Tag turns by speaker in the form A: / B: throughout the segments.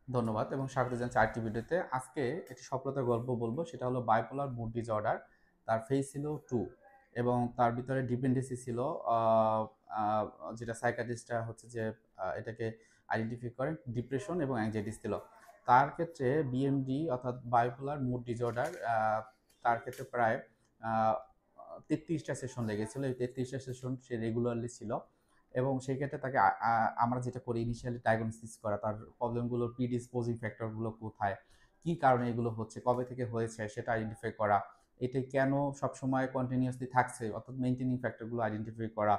A: ধন্যবাদ এবং স্বাগত জানাচ্ছি আরেকটি ভিডিওতে। আজকে একটি সফলতার গল্প বলব, সেটা হলো বাইপোলার মুড ডিসঅর্ডার। তার ফেজ ছিল 2 এবং তার ভিতরে ডিপেন্ডেন্সি ছিল, আ আ যেটা সাইকিয়াট্রিস্টরা হচ্ছে যে এটাকে আইডেন্টিফাই করেন ডিপ্রেশন এবং অ্যাংজাইটি ছিল। তার ক্ষেত্রে বিএমডি অর্থাৎ বাইপোলার মুড ডিসঅর্ডার, তার ক্ষেত্রে প্রায় আ ৩৩ টা সেশন লেগেছিল। এই ৩৩ টা সেশন সে রেগুলারলি ছিল। এবং সেই ক্ষেত্রে তাকে আমরা যেটা করি ইনিশিয়ালি ডায়াগনোসিস করা, তার প্রবলেমগুলোর প্রিডিসপোজিং ফ্যাক্টরগুলো কোথায়, কি কারণে এগুলো হচ্ছে, কবে থেকে হয়েছে সেটা আইডেন্টিফাই করা, এটি কেন সবসময় কন্টিনিউয়াসলি থাকছে অর্থাৎ মেইনটেনিং ফ্যাক্টরগুলো আইডেন্টিফাই করা,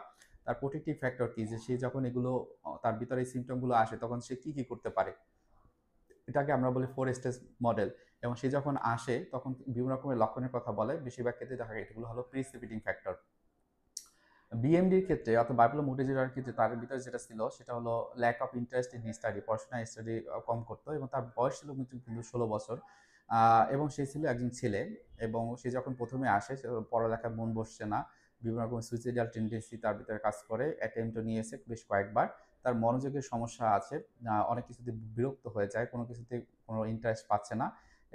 A: তার প্রোটেক্টিভ ফ্যাক্টর কি, যে সে যখন এগুলো তার ভিতরে এই সিমটমগুলো আসে তখন সে কি করতে পারে। এটাকে আমরা বলি 4 স্টেজ মডেল। এবং সে যখন আসে তখন বিভিন্ন রকমের লক্ষণের কথা বলে। বেশিরভাগ ক্ষেত্রে দেখা যায় এগুলো হলো প্রিসিপিটিং ফ্যাক্টর। বিএমডির ক্ষেত্রে অর্থাৎ বাইপোলার মুড ডিসঅর্ডারের ক্ষেত্রে তার ভিতরে যেটা ছিল সেটা হলো lack of interest in study, পড়াশোনায় স্টাডি কম করতো এবং তার বয়স ছিল কিন্তু 16 বছর। এবং সে ছিল একজন ছেলে। এবং সে যখন প্রথমে আসে সে পড়ালেখায় মন বসছে না, বিভিন্ন রকম সুইসাইডাল টেন্ডেন্সি তার ভিতরে কাজ করে, অ্যাটেম্পটও নিয়েছে বেশ কয়েকবার। তার মনোযোগের সমস্যা আছে, অনেক কিছুতে বিরক্ত হয়ে যায়, কোনো কিছুতে কোনো ইন্টারেস্ট পাচ্ছে না।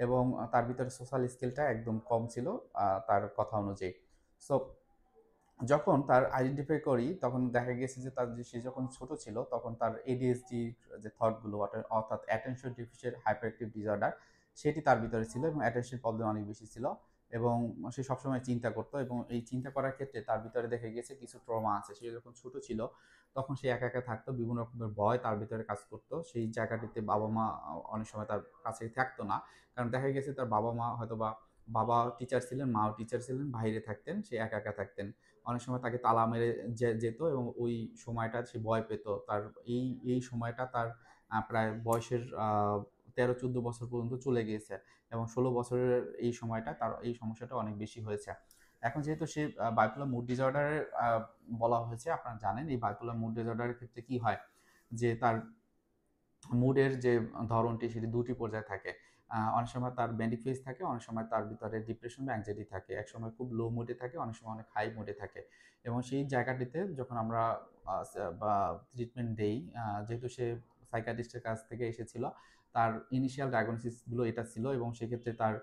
A: এবং তার ভিতরে সোশ্যাল স্কিলটা একদম কম ছিল তার কথা অনুযায়ী। সো যখন তার আইডেন্টিফাই করি তখন দেখা গেছে যে সে যখন ছোট ছিল তখন তার এডিএইচডি যে থটগুলো অর্থাৎ attention deficient hyper active disorder, সেটি তার ভিতরে ছিল এবং অ্যাটেনশন প্রবলেম অনেক বেশি ছিল। এবং সে সবসময় চিন্তা করতো এবং এই চিন্তা করার ক্ষেত্রে তার ভিতরে দেখা গেছে কিছু ট্রমা আছে। সে যখন ছোট ছিল তখন সে একা থাকতো, বিভিন্ন রকমের ভয় তার ভিতরে কাজ করতো। সেই জায়গাটিতে বাবা মা অনেক সময় তার কাছে থাকতো না, কারণ দেখা গেছে তার বাবা মা হয়তোবা, বাবা টিচার ছিলেন, মাও টিচার ছিলেন, বাইরে থাকতেন, সে একা থাকতেন। অনেক সময় তাকে তালা মেরে যেত এবং ওই সময়টা সে ভয় পেত। তার এই সময়টা তার প্রায় বয়সের ১৩-১৪ বছর পর্যন্ত চলে গিয়েছে এবং ১৬ বছরের এই সময়টা তার এই সমস্যাটা অনেক বেশি হয়েছে। এখন যেহেতু সে বাইপোলার মুড ডিসঅর্ডারের বলা হয়েছে, আপনারা জানেন এই বাইপোলার মুড ডিসঅর্ডারের ক্ষেত্রে কি হয়, যে তার মুডের যে ধরনটি সেটি ২ টি পর্যায়ে থাকে। অনেক সময় তার ম্যানিক ফেজ থাকে, অনেক সময় তার ভিতরে ডিপ্রেশন বা অ্যাংজাইটি থাকে। একসময় খুব লো মুডে থাকে, অনেক সময় অনেক হাই মুডে থাকে। এবং সেই জায়গাটিতে যখন আমরা আ সা বা ট্রিটমেন্ট দেই, যেহেতু সে সাইকিয়াট্রিস্ট এর কাছ থেকে এসেছিল, তার ইনিশিয়াল ডায়াগনোসিস গুলো এটা ছিল এবং সেক্ষেত্রে তার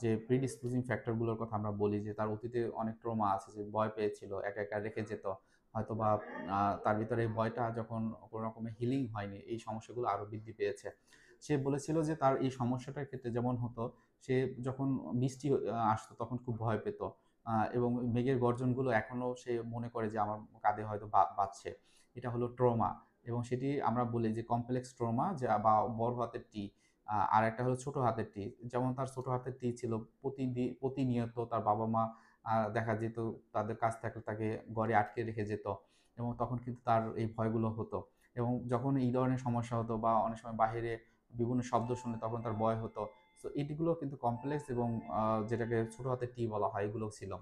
A: যে প্রিডিসপোজিং ফ্যাক্টর গুলোর কথা আমরা বলি, যে তার অতীতে অনেক ট্রমা আছে, যে ভয় পেয়েছিল, একা রেখে যেত। হয়তোবা তার ভিতরে এই ভয়টা যখন কোনো রকমে হিলিং হয়নি, এই সমস্যাগুলো আরো বৃদ্ধি পেয়েছে। সে বলেছিল যে তার এই সমস্যাটার ক্ষেত্রে যেমন হতো, সে যখন বৃষ্টি আসতো তখন খুব ভয় পেত। এবং মেঘের গর্জনগুলো এখনো সে মনে করে যে আমার কাঁধে হয়তো বাজছে। এটা হলো ট্রমা এবং সেটি আমরা বলি যে কমপ্লেক্স ট্রমা, যে বা বড় হাতের টি। আরেকটা হলো ছোট হাতের টি। যেমন তার ছোট হাতের টি ছিল প্রতিনিয়ত তার বাবা-মা দেখা যেত তাদের কাজ থাকলে তাকে ঘরে আটকে রেখে যেত এবং তখন কিন্তু তার এই ভয়গুলো হতো। এবং যখন এই ধরনের সমস্যা হতো বা অনেক সময় বাহিরে বিভিন্ন শব্দ শুনে তখন তার ভয় হতো। সো এটিগুলো কিন্তু কমপ্লেক্স এবং যেটাকে ছোট হাতের টি বলা হয়, এগুলো ছিল।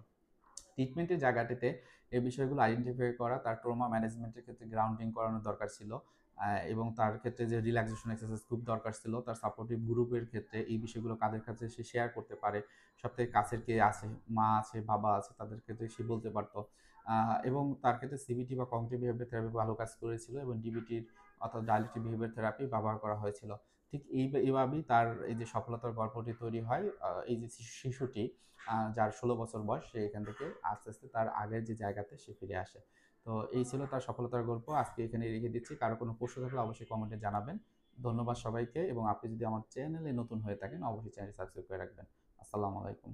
A: ট্রিটমেন্টের জায়গাটিতে এই বিষয়গুলো আইডেন্টিফাই করা, তার ট্রমা ম্যানেজমেন্টের ক্ষেত্রে গ্রাউন্ডিং করানোর দরকার ছিল। এবং তার ক্ষেত্রে যে রিল্যাক্সেশন এক্সারসাইজ খুব দরকার ছিল। তার সাপোর্টিভ গ্রুপের ক্ষেত্রে এই বিষয়গুলো কাদের কাছে সে শেয়ার করতে পারে। সবথেকে কাছের কে আছে, মা আছে, বাবা আছে, তাদের ক্ষেত্রে সে বলতে পারত। এবং তার ক্ষেত্রে সিবিটি বা কগনিটিভ বিহেভিয়ার থেরাপি ভালো কাজ করেছিল এবং ডিবিটির অর্থাৎ ডায়ালেক্টিক বিহেভিয়ার থেরাপি ব্যবহার করা হয়েছিল। ঠিক এইভাবেই তার এই যে সফলতার গল্পটি তৈরি হয়। এই যে শিশুটি যার ১৬ বছর বয়স, সে এখান থেকে আস্তে তার আগের যে জায়গাতে সে ফিরে আসে। তো এই ছিল তার সফলতার গল্প। আজকে এখানে রেখে দিচ্ছি। কারো কোনো প্রশ্ন থাকলে অবশ্যই কমেন্টে জানাবেন। ধন্যবাদ সবাইকে এবং আপনি যদি আমার চ্যানেলে নতুন হয়ে থাকেন অবশ্যই চ্যানেলটি সাবস্ক্রাইব করে রাখবেন। আসসালামু আলাইকুম।